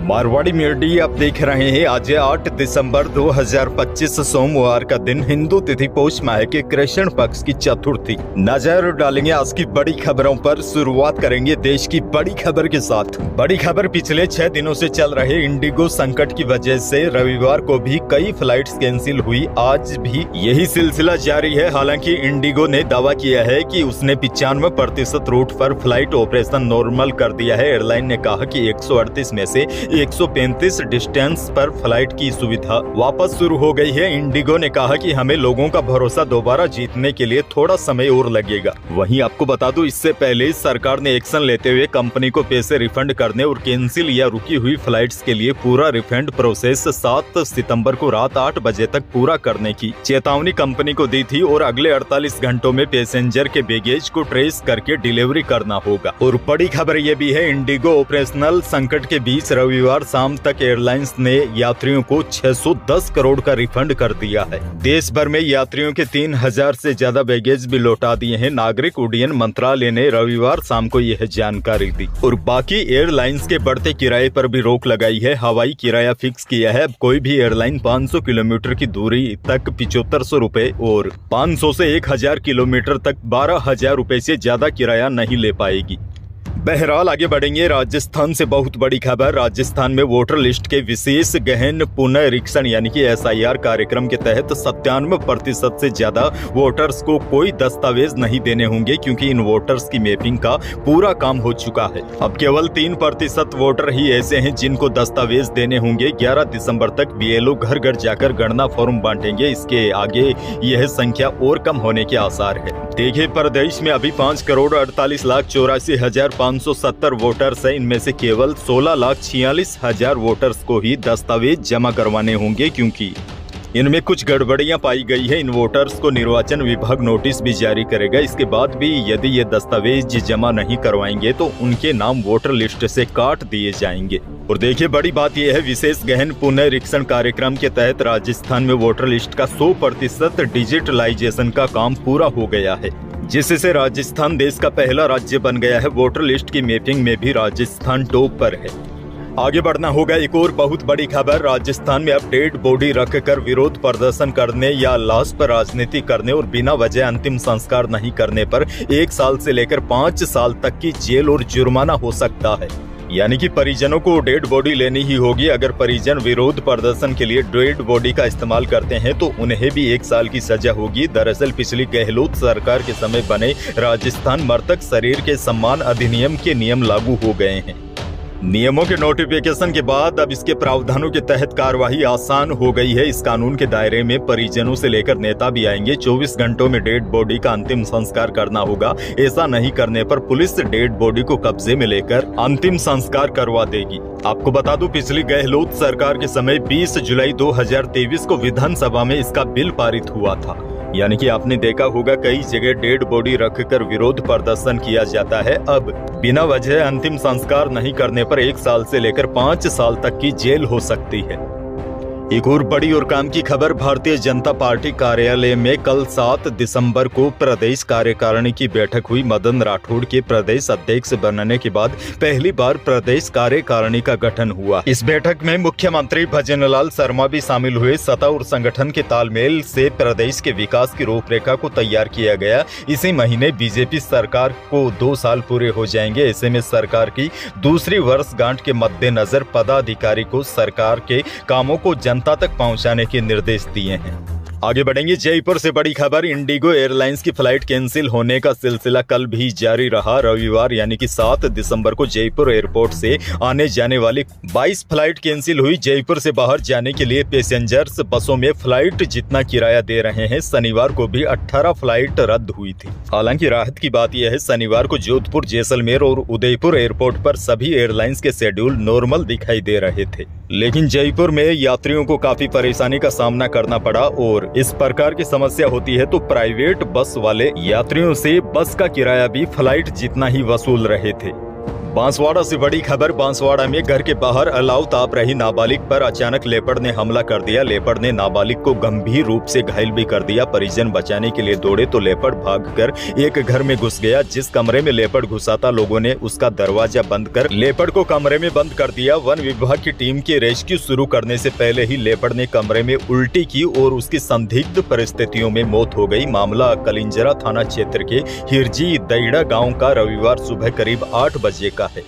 Marwari media आप देख रहे हैं। आज 8 दिसंबर 2025 सोमवार का दिन, हिंदू तिथि पौष माह के कृष्ण पक्ष की चतुर्थी। नजर डालेंगे आज की बड़ी खबरों पर। शुरुआत करेंगे देश की बड़ी खबर के साथ। बड़ी खबर, पिछले 6 दिनों से चल रहे इंडिगो संकट की वजह से रविवार को भी कई फ्लाइट्स कैंसिल हुई। आज भी यही सिलसिला जारी है। हालांकि इंडिगो ने दावा किया है कि उसने 95% रूट पर फ्लाइट ऑपरेशन नॉर्मल कर दिया है। एयरलाइन ने कहा कि 138 में से 135 डिस्टेंस पर फ्लाइट की सुविधा वापस शुरू हो गई है। इंडिगो ने कहा कि हमें लोगों का भरोसा दोबारा जीतने के लिए थोड़ा समय और लगेगा। वहीं आपको बता दूं, इससे पहले सरकार ने एक्शन लेते हुए कंपनी को पैसे रिफंड करने और कैंसिल या रुकी हुई फ्लाइट्स के लिए पूरा रिफंड प्रोसेस 7 सितंबर को रात 8 बजे तक पूरा करने की चेतावनी कंपनी को दी थी और अगले 48 घंटों में पैसेंजर के बैगेज को ट्रेस करके डिलीवरी करना होगा। और बड़ी खबर ये भी है, इंडिगो ऑपरेशनल संकट के बीच रविवार शाम तक एयरलाइंस ने यात्रियों को 610 करोड़ का रिफंड कर दिया है। देश भर में यात्रियों के 3000 से ज्यादा बैगेज भी लौटा दिए हैं। नागरिक उड्डयन मंत्रालय ने रविवार शाम को यह जानकारी दी और बाकी एयरलाइंस के बढ़ते किराए पर भी रोक लगाई है। हवाई किराया फिक्स किया है। अब कोई भी एयरलाइन 500 किलोमीटर की दूरी तक 7500 रुपए और 500 से 1000 किलोमीटर तक 12,000 रुपए से ज्यादा किराया नहीं ले पाएगी। बहरहाल आगे बढ़ेंगे। राजस्थान से बहुत बड़ी खबर। राजस्थान में वोटर लिस्ट के विशेष गहन पुनरीक्षण यानी कि SIR कार्यक्रम के तहत 97% से ज्यादा वोटर्स को कोई दस्तावेज नहीं देने होंगे, क्योंकि इन वोटर्स की मैपिंग का पूरा काम हो चुका है। अब केवल 3% वोटर ही ऐसे हैं जिनको दस्तावेज देने होंगे। 11 दिसंबर तक BLO घर घर जाकर गणना फॉर्म बांटेंगे। इसके आगे यह संख्या और कम होने के आसार है। देखिए, प्रदेश में अभी 5,48,84,570 वोटर्स है। इनमें से केवल 16,46,000 वोटर्स को ही दस्तावेज जमा करवाने होंगे, क्योंकि इनमें कुछ गड़बड़ियां पाई गई है। इन वोटर्स को निर्वाचन विभाग नोटिस भी जारी करेगा। इसके बाद भी यदि ये दस्तावेज जमा नहीं करवाएंगे तो उनके नाम वोटर लिस्ट से काट दिए जाएंगे। और देखिए, बड़ी बात यह है, विशेष गहन पुनरीक्षण कार्यक्रम के तहत राजस्थान में वोटर लिस्ट का 100% डिजिटलाइजेशन का काम पूरा हो गया है, जिससे राजस्थान देश का पहला राज्य बन गया है। वोटर लिस्ट की मैपिंग में भी राजस्थान टॉप पर है। आगे बढ़ना होगा। एक और बहुत बड़ी खबर, राजस्थान में अब डेड बॉडी रखकर विरोध प्रदर्शन करने या लाश पर राजनीति करने और बिना वजह अंतिम संस्कार नहीं करने पर 1 साल से लेकर 5 साल तक की जेल और जुर्माना हो सकता है। यानी कि परिजनों को डेड बॉडी लेनी ही होगी। अगर परिजन विरोध प्रदर्शन के लिए डेड बॉडी का इस्तेमाल करते हैं तो उन्हें भी 1 साल की सजा होगी। दरअसल पिछली गहलोत सरकार के समय बने राजस्थान मृतक शरीर के सम्मान अधिनियम के नियम लागू हो गए हैं। नियमों के नोटिफिकेशन के बाद अब इसके प्रावधानों के तहत कार्यवाही आसान हो गई है। इस कानून के दायरे में परिजनों से लेकर नेता भी आएंगे। 24 घंटों में डेड बॉडी का अंतिम संस्कार करना होगा। ऐसा नहीं करने पर पुलिस डेड बॉडी को कब्जे में लेकर अंतिम संस्कार करवा देगी। आपको बता दूं, पिछली गहलोत सरकार के समय 20 जुलाई 2023 को विधानसभा में इसका बिल पारित हुआ था। यानी कि आपने देखा होगा, कई जगह डेड बॉडी रखकर विरोध प्रदर्शन किया जाता है। अब बिना वजह अंतिम संस्कार नहीं करने पर 1 साल से लेकर 5 साल तक की जेल हो सकती है। एक और बड़ी और काम की खबर, भारतीय जनता पार्टी कार्यालय में कल 7 दिसंबर को प्रदेश कार्यकारिणी की बैठक हुई। मदन राठौड़ के प्रदेश अध्यक्ष बनने के बाद पहली बार प्रदेश कार्यकारिणी का गठन हुआ। इस बैठक में मुख्यमंत्री भजनलाल शर्मा भी शामिल हुए। सत्ता और संगठन के तालमेल से प्रदेश के विकास की रूपरेखा को तैयार किया गया। इसी महीने बीजेपी सरकार को 2 साल पूरे हो जाएंगे। ऐसे में सरकार की दूसरी वर्षगांठ के मद्देनजर पदाधिकारी को सरकार के कामों को जनता तक पहुंचाने के निर्देश दिए हैं। आगे बढ़ेंगे। जयपुर से बड़ी खबर, इंडिगो एयरलाइंस की फ्लाइट कैंसिल होने का सिलसिला कल भी जारी रहा। रविवार यानी कि 7 दिसंबर को जयपुर एयरपोर्ट से आने जाने वाली 22 फ्लाइट कैंसिल हुई। जयपुर से बाहर जाने के लिए पैसेंजर्स बसों में फ्लाइट जितना किराया दे रहे हैं। शनिवार को भी 18 फ्लाइट रद्द हुई थी। हालांकि राहत की बात यह है, शनिवार को जोधपुर, जैसलमेर और उदयपुर एयरपोर्ट पर सभी एयरलाइंस के शेड्यूल नॉर्मल दिखाई दे रहे थे। लेकिन जयपुर में यात्रियों को काफी परेशानी का सामना करना पड़ा और इस प्रकार की समस्या होती है तो प्राइवेट बस वाले यात्रियों से बस का किराया भी फ्लाइट जितना ही वसूल रहे थे। बांसवाड़ा से बड़ी खबर। बांसवाड़ा में घर के बाहर अलाव ताप रही नाबालिग पर अचानक लेपर्ड ने हमला कर दिया। लेपर्ड ने नाबालिग को गंभीर रूप से घायल भी कर दिया। परिजन बचाने के लिए दौड़े तो लेपर्ड भागकर एक घर में घुस गया। जिस कमरे में लेपर्ड घुसा था, लोगों ने उसका दरवाजा बंद कर लेपर्ड को कमरे में बंद कर दिया। वन विभाग की टीम के रेस्क्यू शुरू करने से पहले ही लेपर्ड ने कमरे में उल्टी की और उसकी संदिग्ध परिस्थितियों में मौत हो गई। मामला कलिंजरा थाना क्षेत्र के हिरजी दैड़ा गाँव का रविवार सुबह करीब 8 बजे का है।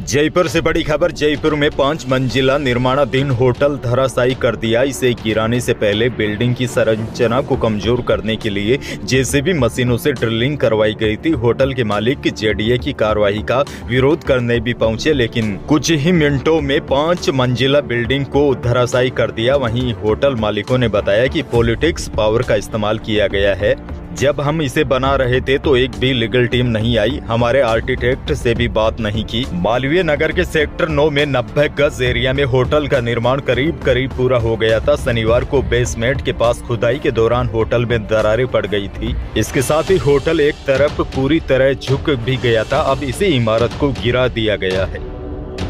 जयपुर से बड़ी खबर। जयपुर में 5 मंजिला निर्माणाधीन होटल धराशायी कर दिया। इसे गिराने से पहले बिल्डिंग की संरचना को कमजोर करने के लिए जेसीबी मशीनों से ड्रिलिंग करवाई गई थी। होटल के मालिक जेडीए की कार्रवाई का विरोध करने भी पहुंचे, लेकिन कुछ ही मिनटों में 5 मंजिला बिल्डिंग को धराशायी कर दिया। वहीं होटल मालिकों ने बताया कि पॉलिटिक्स पावर का इस्तेमाल किया गया है। जब हम इसे बना रहे थे तो एक भी लीगल टीम नहीं आई, हमारे आर्किटेक्ट से भी बात नहीं की। मालवीय नगर के सेक्टर 9 में 90 गज एरिया में होटल का निर्माण करीब पूरा हो गया था। शनिवार को बेसमेंट के पास खुदाई के दौरान होटल में दरारें पड़ गई थी। इसके साथ ही होटल एक तरफ पूरी तरह झुक भी गया था। अब इसी इमारत को गिरा दिया गया है।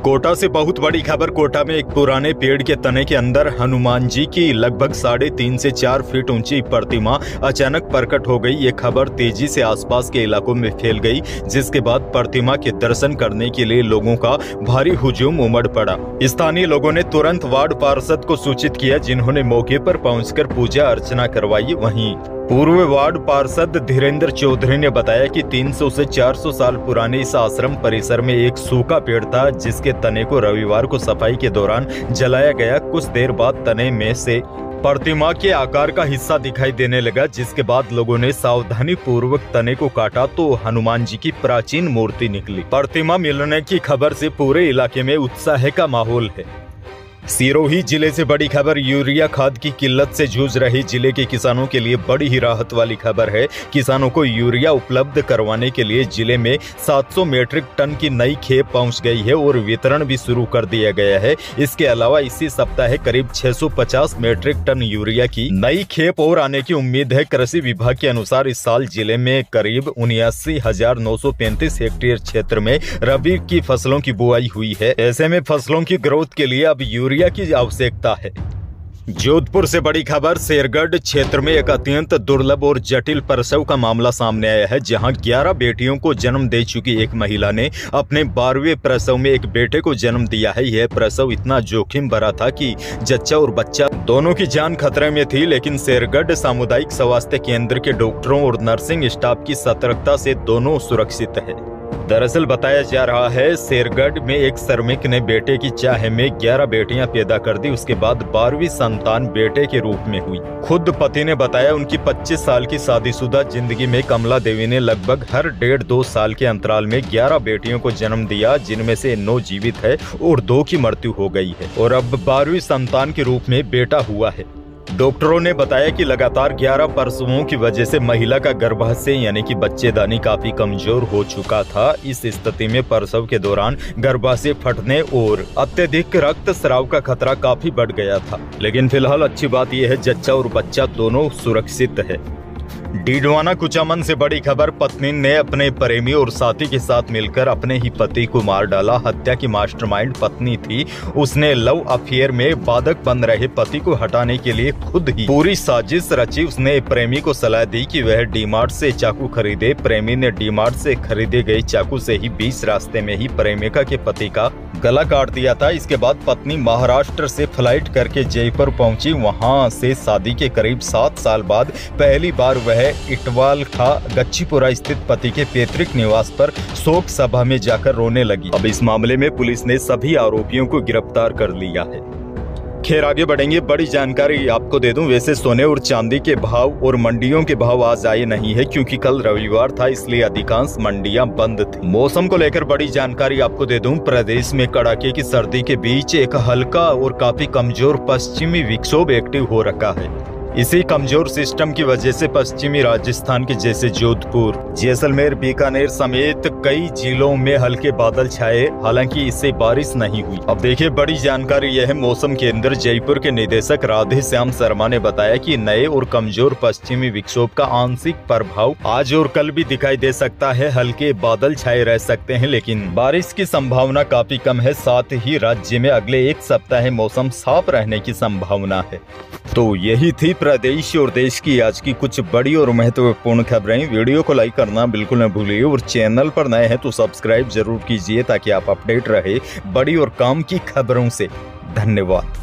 कोटा से बहुत बड़ी खबर। कोटा में एक पुराने पेड़ के तने के अंदर हनुमान जी की लगभग 3.5 से 4 फीट ऊंची प्रतिमा अचानक प्रकट हो गई। ये खबर तेजी से आसपास के इलाकों में फैल गई, जिसके बाद प्रतिमा के दर्शन करने के लिए लोगों का भारी हुजूम उमड़ पड़ा। स्थानीय लोगों ने तुरंत वार्ड पार्षद को सूचित किया, जिन्होंने मौके पर पहुंचकर पूजा अर्चना करवाई। वहीं पूर्व वार्ड पार्षद धीरेन्द्र चौधरी ने बताया कि 300 से 400 साल पुराने इस आश्रम परिसर में एक सूखा पेड़ था, जिसके तने को रविवार को सफाई के दौरान जलाया गया। कुछ देर बाद तने में से प्रतिमा के आकार का हिस्सा दिखाई देने लगा, जिसके बाद लोगों ने सावधानी पूर्वक तने को काटा तो हनुमान जी की प्राचीन मूर्ति निकली। प्रतिमा मिलने की खबर से पूरे इलाके में उत्साह का माहौल है। सिरोही जिले से बड़ी खबर। यूरिया खाद की किल्लत से जूझ रहे जिले के किसानों के लिए बड़ी ही राहत वाली खबर है। किसानों को यूरिया उपलब्ध करवाने के लिए जिले में 700 मीट्रिक टन की नई खेप पहुंच गई है और वितरण भी शुरू कर दिया गया है। इसके अलावा इसी सप्ताह करीब 650 मीट्रिक टन यूरिया की नई खेप और आने की उम्मीद है। कृषि विभाग के अनुसार इस साल जिले में करीब 79,935 हेक्टेयर क्षेत्र में रबी की फसलों की बुआई हुई है। ऐसे में फसलों की ग्रोथ के लिए अब यूरिया की आवश्यकता है। जोधपुर से बड़ी खबर। शेरगढ़ क्षेत्र में एक अत्यंत दुर्लभ और जटिल प्रसव का मामला सामने आया है, जहां 11 बेटियों को जन्म दे चुकी एक महिला ने अपने 12वें प्रसव में एक बेटे को जन्म दिया है। यह प्रसव इतना जोखिम भरा था कि जच्चा और बच्चा दोनों की जान खतरे में थी, लेकिन शेरगढ़ सामुदायिक स्वास्थ्य केंद्र के डॉक्टरों और नर्सिंग स्टाफ की सतर्कता से दोनों सुरक्षित है। दरअसल बताया जा रहा है, शेरगढ़ में एक श्रमिक ने बेटे की चाह में 11 बेटियां पैदा कर दी। उसके बाद 12वीं संतान बेटे के रूप में हुई। खुद पति ने बताया, उनकी 25 साल की शादीशुदा जिंदगी में कमला देवी ने लगभग हर 1.5-2 साल के अंतराल में 11 बेटियों को जन्म दिया, जिनमें से 9 जीवित है और 2 की मृत्यु हो गई है और अब 12वीं संतान के रूप में बेटा हुआ है। डॉक्टरों ने बताया कि लगातार 11 प्रसवों की वजह से महिला का गर्भाशय यानी कि बच्चेदानी काफी कमजोर हो चुका था। इस स्थिति में प्रसव के दौरान गर्भाशय फटने और अत्यधिक रक्तस्राव का खतरा काफी बढ़ गया था। लेकिन फिलहाल अच्छी बात यह है, जच्चा और बच्चा दोनों सुरक्षित है। डीडवाना कुचामन से बड़ी खबर। पत्नी ने अपने प्रेमी और साथी के साथ मिलकर अपने ही पति को मार डाला। हत्या की मास्टरमाइंड पत्नी थी। उसने लव अफेयर में बाधक बन रहे पति को हटाने के लिए खुद ही पूरी साजिश रची। उसने प्रेमी को सलाह दी कि वह डीमार्ट से चाकू खरीदे। प्रेमी ने डीमार्ट से खरीदे गए चाकू से ही 20 रास्ते में ही प्रेमिका के पति का गला काट दिया था। इसके बाद पत्नी महाराष्ट्र से फ्लाइट करके जयपुर पहुंची। वहां से शादी के करीब 7 साल बाद पहली बार वह इटवाल का गच्चीपुरा स्थित पति के पैतृक निवास पर शोक सभा में जाकर रोने लगी। अब इस मामले में पुलिस ने सभी आरोपियों को गिरफ्तार कर लिया है। खैर आगे बढ़ेंगे। बड़ी जानकारी आपको दे दूं, वैसे सोने और चांदी के भाव और मंडियों के भाव आज आए नहीं है, क्योंकि कल रविवार था, इसलिए अधिकांश मंडियां बंद थी। मौसम को लेकर बड़ी जानकारी आपको दे दूं, प्रदेश में कड़ाके की सर्दी के बीच एक हल्का और काफी कमजोर पश्चिमी विक्षोभ एक्टिव हो रखा है। इसी कमजोर सिस्टम की वजह से पश्चिमी राजस्थान के जैसे जोधपुर, जैसलमेर, बीकानेर समेत कई जिलों में हल्के बादल छाए, हालांकि इससे बारिश नहीं हुई। अब देखिए बड़ी जानकारी यह है, मौसम केंद्र जयपुर के निदेशक राधे श्याम शर्मा ने बताया कि नए और कमजोर पश्चिमी विक्षोभ का आंशिक प्रभाव आज और कल भी दिखाई दे सकता है। हल्के बादल छाए रह सकते हैं, लेकिन बारिश की संभावना काफी कम है। साथ ही राज्य में अगले एक सप्ताह मौसम साफ रहने की संभावना है। तो यही थी प्रदेश और देश की आज की कुछ बड़ी और महत्वपूर्ण खबरें। वीडियो को लाइक करना बिल्कुल न भूलिए और चैनल पर नए हैं तो सब्सक्राइब जरूर कीजिए ताकि आप अपडेट रहे बड़ी और काम की खबरों से। धन्यवाद।